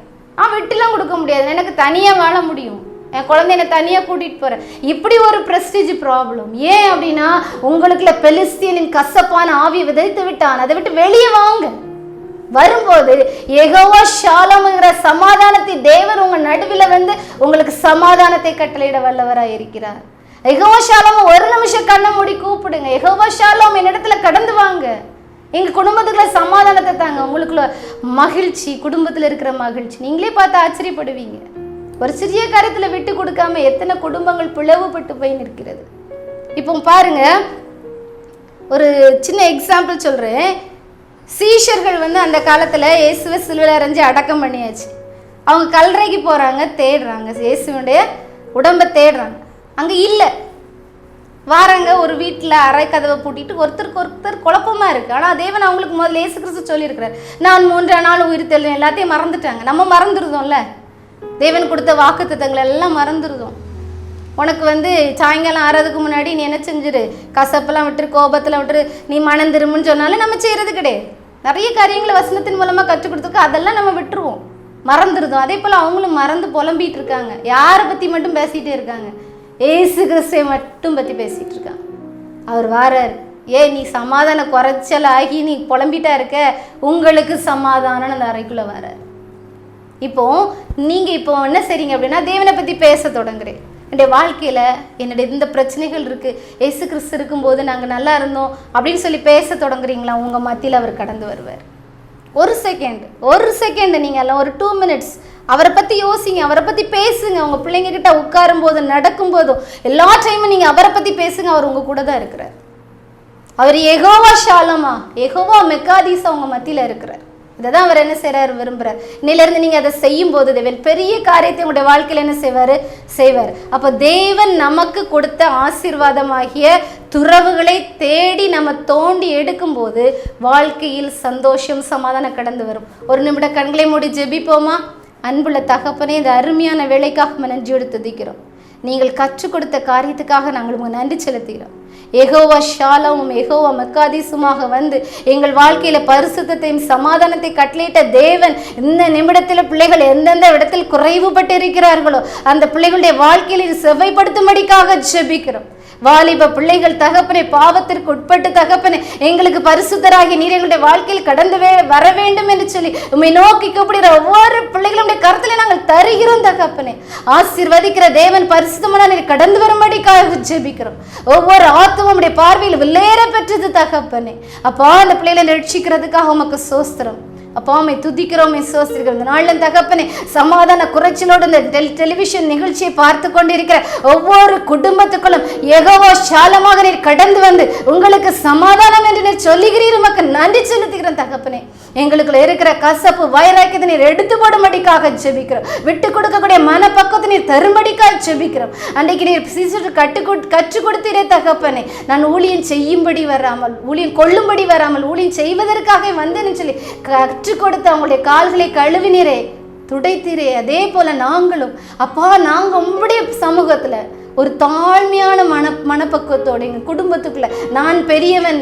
விட்டுலாம் கொடுக்க முடியாது, எனக்கு தனியாக வாழ முடியும், என் குழந்தை என்னை தனியாக கூட்டிகிட்டு போகிறேன். இப்படி ஒரு ப்ரெஸ்டீஜ் ப்ராப்ளம். ஏன் அப்படின்னா உங்களுக்குள்ள பெலிஸ்தீனின் கசப்பான ஆவியை விதைத்து விட்டான். அதை விட்டு வெளியே வாங்க. வரும்போது யெகோவா ஷாலோம்ங்கிற சமாதானத்தை தேவன் உங்க நடுவில் வந்து உங்களுக்கு சமாதானத்தை கட்டளையிட வல்லவராய் இருக்கிறார். யெகோவா ஷாலோம் ஒரு நிமிஷம் கண்ணை மூடி கூப்பிடுங்க. யெகோவா ஷாலோம் என்னிடத்துல கடந்து வாங்க, எங்க குடும்பத்துக்குள்ள சமாதானத்தை தாங்க. உங்களுக்குள்ள மகிழ்ச்சி, குடும்பத்துல இருக்கிற மகிழ்ச்சி நீங்களே பார்த்து ஆச்சரியப்படுவீங்க. ஒரு சிறிய காரியத்துல விட்டு கொடுக்காம எத்தனை குடும்பங்கள் பிளவுபட்டு போய் நிற்கிறது. இப்போ பாருங்க, ஒரு சின்ன எக்ஸாம்பிள் சொல்றேன். சீஷர்கள் வந்து அந்த காலத்துல இயேசுவை சிலுவையில் அறைஞ்சு அடக்கம் பண்ணியாச்சு. அவங்க கல்லறைக்கு போறாங்க, தேடுறாங்க, இயேசுடைய உடம்பை தேடுறாங்க. அங்க இல்லை. வாராங்க, ஒரு வீட்டில் அரை கதவை பூட்டிட்டு ஒருத்தருக்கு ஒருத்தர் குழப்பமா இருக்கு. ஆனால் தேவன் அவங்களுக்கு முதல்ல இயேசு கிறிஸ்து சொல்லியிருக்கிறார், நான் 3 நாள் உயிர் தெழுவேன். எல்லாத்தையும் மறந்துட்டாங்க. நம்ம மறந்துருதோம்ல, தேவன் கொடுத்த வாக்குத்தத்தங்களை எல்லாம் மறந்துருதோம். உனக்கு வந்து சாயங்காலம் ஆறதுக்கு முன்னாடி நீ என்ன செஞ்சிரு, கசப்பெல்லாம் விட்டுரு, கோபத்தில் விட்டுரு, நீ மனம் திரும்புன்னு சொன்னாலும் நம்ம செய்யறது கிடையாது. நிறைய காரியங்களை வசனத்தின் மூலமாக கற்றுக் கொடுத்துருக்கோம், அதெல்லாம் நம்ம விட்டுருவோம், மறந்துருதோம். அதே போல் அவங்களும் மறந்து புலம்பிட்டு இருக்காங்க. யாரை பற்றி மட்டும் பேசிகிட்டே இருக்காங்க? ஏசு கிறிஸ்துவை மட்டும் பற்றி பேசிகிட்டு இருக்காங்க. அவர் வாரார். நீ சமாதான குறைச்சல் ஆகி நீ புலம்பிட்டா இருக்க, உங்களுக்கு சமாதானம் அந்த அறைக்குள்ளே வரார். இப்போ நீங்கள் இப்போ என்ன செய்றீங்க அப்படின்னா, தேவனை பற்றி பேச தொடங்குறேன். என்னுடைய வாழ்க்கையில் என்னுடைய இந்த பிரச்சனைகள் இருக்குது, ஏசு கிறிஸ்து இருக்கும்போது நாங்கள் நல்லா இருந்தோம் அப்படின்னு சொல்லி பேச தொடங்குறீங்களா? உங்கள் மத்தியில் அவர் கடந்து வருவார். ஒரு செகண்ட் நீங்கள் எல்லாம் ஒரு 2 மினிட்ஸ் அவரை பற்றி யோசிங்க, அவரை பற்றி பேசுங்க. உங்கள் பிள்ளைங்க கிட்ட உட்காரும் போதும் நடக்கும் போதும் எல்லா டைமும் நீங்கள் அவரை பற்றி பேசுங்க. அவர் உங்கள் கூட தான் இருக்கிறார். அவர் யெகோவா ஷாலோமா, யெகோவா மெக்காதீஸா உங்கள் மத்தியில் இருக்கிறார். இதை தான் அவர் என்ன செய்கிறார், விரும்புகிறார். இன்னிலிருந்து நீங்கள் அதை செய்யும் போது தேவன் பெரிய காரியத்தை உங்களுடைய வாழ்க்கையில் என்ன செய்வார். அப்போ தேவன் நமக்கு கொடுத்த ஆசீர்வாதமாகிய துறவுகளை தேடி நம்ம தோண்டி எடுக்கும்போது வாழ்க்கையில் சந்தோஷம், சமாதானம் கடந்து வரும். ஒரு நிமிடம் கண்களை மூடி ஜெபிப்போமா? அன்புள்ள தகப்பனே, இந்த அருமையான வேலைக்காக நன்றியோடு துதிக்கிறோம். நீங்கள் கற்றுக் கொடுத்த காரியத்துக்காக நாங்கள் உங்களுக்கு நன்றி செலுத்துகிறோம். யெகோவா ஷாலோமும் யெகோவா மெக்காதீசுமாக வந்து எங்கள் வாழ்க்கையில பரிசுத்தத்தையும் சமாதானத்தை கட்டளையிட்ட தேவன் இந்த நிமிடத்தில் பிள்ளைகள் எந்தெந்த இடத்தில் குறைவுபட்டு இருக்கிறார்களோ அந்த பிள்ளைகளுடைய வாழ்க்கையில் செவ்வைப்படுத்தும்படிக்காக ஜெபிக்கிறோம். வாலிப பிள்ளைகள் தகப்பனே, பாவத்திற்கு உட்பட்டு தகப்பனே, எங்களுக்கு பரிசுத்தராகி நீர் எங்களுடைய வாழ்க்கையில் கடந்து வர வேண்டும் என்று சொல்லி உம்மை நோக்கி கூப்பிடுகிற ஒவ்வொரு பிள்ளைகளுடைய கருத்துல நாங்கள் தருகிறோம் தகப்பனே. ஆசீர்வதிக்கிற தேவன் பரிசுத்தமான நீர் கடந்து வரும்படிக்காக ஜெபிக்கிறோம். ஒவ்வொரு ஆத்துவம் பார்வையில் வில்லேற பெற்றது தகப்பனே. அப்பா, அந்த பிள்ளைகளை ரட்சிக்கிறதுக்காக உமக்கு சோஸ்திரம். அப்பா, உம்மை துதிக்கிறோம், சோஸ்திரிக்கிறோம். இந்த நாளில் தகப்பனே, சமாதான குறைச்சலோடு இந்த டெலிவிஷன் நிகழ்ச்சியை பார்த்து கொண்டிருக்கிற ஒவ்வொரு குடும்பத்துக்களும் யெகோவா ஷாலோமாக நீர் கடந்து வந்து உங்களுக்கு சமாதானம் என்று நீர் சொல்லுகிறீர். உமக்கு நன்றி செலுத்துகிறோம் தகப்பனே. எங்களுக்குள்ள இருக்கிற கசப்பு, வைராக்கியத்தை நீர் எடுத்து போடும்படிக்காக ஜெபிக்கிறோம். விட்டு கொடுக்கக்கூடிய மனப்பக்குவத்தை நீர் தரும்படிக்காக ஜெபிக்கிறோம். அன்றைக்கு நீர் சீசருக்கு கற்றுக் கொடுத்தீரே தகப்பனே. நான் ஊழியம் செய்யும்படி வராமல், ஊழியம் கொள்ளும்படி வராமல், ஊழியம் செய்வதற்காக வந்தேன்னு சொல்லி கற்றுக் கொடுத்து அவங்களுடைய கால்களை கழுவினீரே, துடைத்தீரே. அதே போல நாங்களும் அப்பா, நாங்கள் உங்களுடைய சமூகத்துல ஒரு தாழ்மையான மனப்பக்குவத்தோடு எங்கள் குடும்பத்துக்குள்ள நான் பெரியவன்,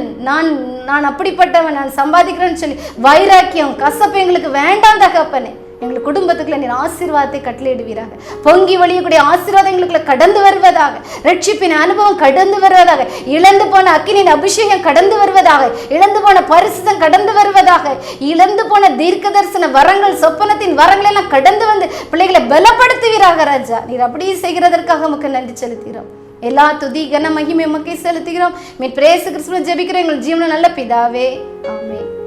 நான் அப்படிப்பட்டவன், நான் சம்பாதிக்கிறேன்னு சொல்லி வைராக்கியம், கசப்பு எங்களுக்கு வேண்டாம் தகப்பனே. எங்கள் குடும்பத்துக்குள்ள நீர் ஆசீர்வாதத்தை கட்டளையிடுவீராக. பொங்கி வழியக்கூடிய ஆசீர்வாதம் எங்களுக்குள்ள கடந்து வருவதாக. ரட்சிப்பின் அனுபவம் கடந்து வருவதாக. இழந்து போன அக்கினியின் அபிஷேகம் கடந்து வருவதாக. இழந்து போன பரிசுத்தம் கடந்து வருவதாக. இழந்து போன தீர்க்க தரிசன வரங்கள், சொப்பனத்தின் வரங்கள் எல்லாம் கடந்து வந்து பிள்ளைகளை பலப்படுத்துவீராக ராஜா. நீர் அப்படியே செய்கிறதற்காக நமக்கு நன்றி செலுத்துகிறோம். எல்லா துதி கன மகிமை உமக்கே செலுத்துகிறோம். மீட் பிரேசு கிறிஸ்துவின் ஜெபிக்கிறோம் எங்கள் ஜீவன நல்ல பிதாவே. ஆமென்.